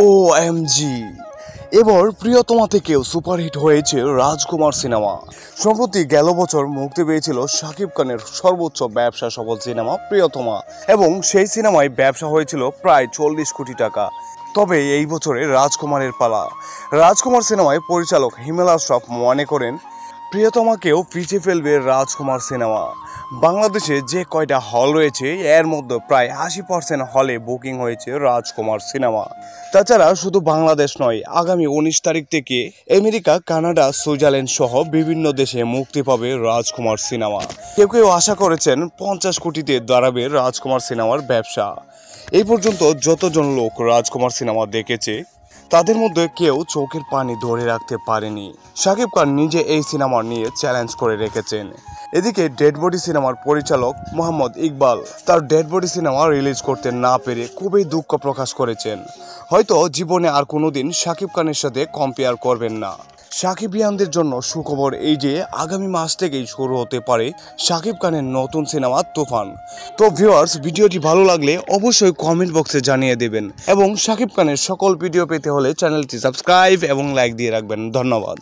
OMG এবার প্রিয়তমা থেকেও সুপারহিট হয়েছে রাজকুমার সিনেমা। সম্প্রতি গেল বছর মুক্তি পেয়েছিল শাকিব খানের সর্বোচ্চ ব্যবসা সফল সিনেমা প্রিয়তমা, এবং সেই সিনেমায় ব্যবসা হয়েছিল প্রায় 40 কোটি টাকা। তবে এই বছরে রাজকুমারের পালা। রাজকুমার সিনেমায় পরিচালক হিমেল আশরাফ মনে করেন প্রিয়তমাকেও পিছিয়ে ফেলবে রাজকুমার সিনেমা। বাংলাদেশে যে কয়টা হল রয়েছে এর মধ্যে প্রায় 80% হলে বুকিং হয়েছে রাজকুমার সিনেমা। তাছাড়া শুধু বাংলাদেশ নয়, আগামী 19 তারিখ থেকে আমেরিকা, কানাডা, সুইজারল্যান্ড সহ বিভিন্ন দেশে মুক্তি পাবে রাজকুমার সিনেমা। কেউ কেউ আশা করেছেন 50 কোটিতে দাঁড়াবে রাজকুমার সিনেমার ব্যবসা। এই পর্যন্ত যতজন লোক রাজকুমার সিনেমা দেখেছে তাদের মধ্যে কেউ চোখের পানি ধরে রাখতে পারেনি। শাকিব খান নিজে এই সিনেমা নিয়ে চ্যালেঞ্জ করে রেখেছেন। এদিকে ডেড বডি সিনেমার পরিচালক মোহাম্মদ ইকবাল তার ডেড বডি সিনেমা রিলিজ করতে না পেরে খুবই দুঃখ প্রকাশ করেছেন। হয়তো জীবনে আর কোনোদিন শাকিব খানের সাথে কম্পেয়ার করবেন না। শাকিবিয়ানদের জন্য সুখবর এই যে আগামী মাস থেকেই শুরু হতে পারে শাকিব খানের নতুন সিনেমা তুফান। তো ভিউয়ার্স, ভিডিওটি ভালো লাগলে অবশ্যই কমেন্ট বক্সে জানিয়ে দেবেন, এবং শাকিব খানের সকল ভিডিও পেতে হলে চ্যানেলটি সাবস্ক্রাইব এবং লাইক দিয়ে রাখবেন। ধন্যবাদ।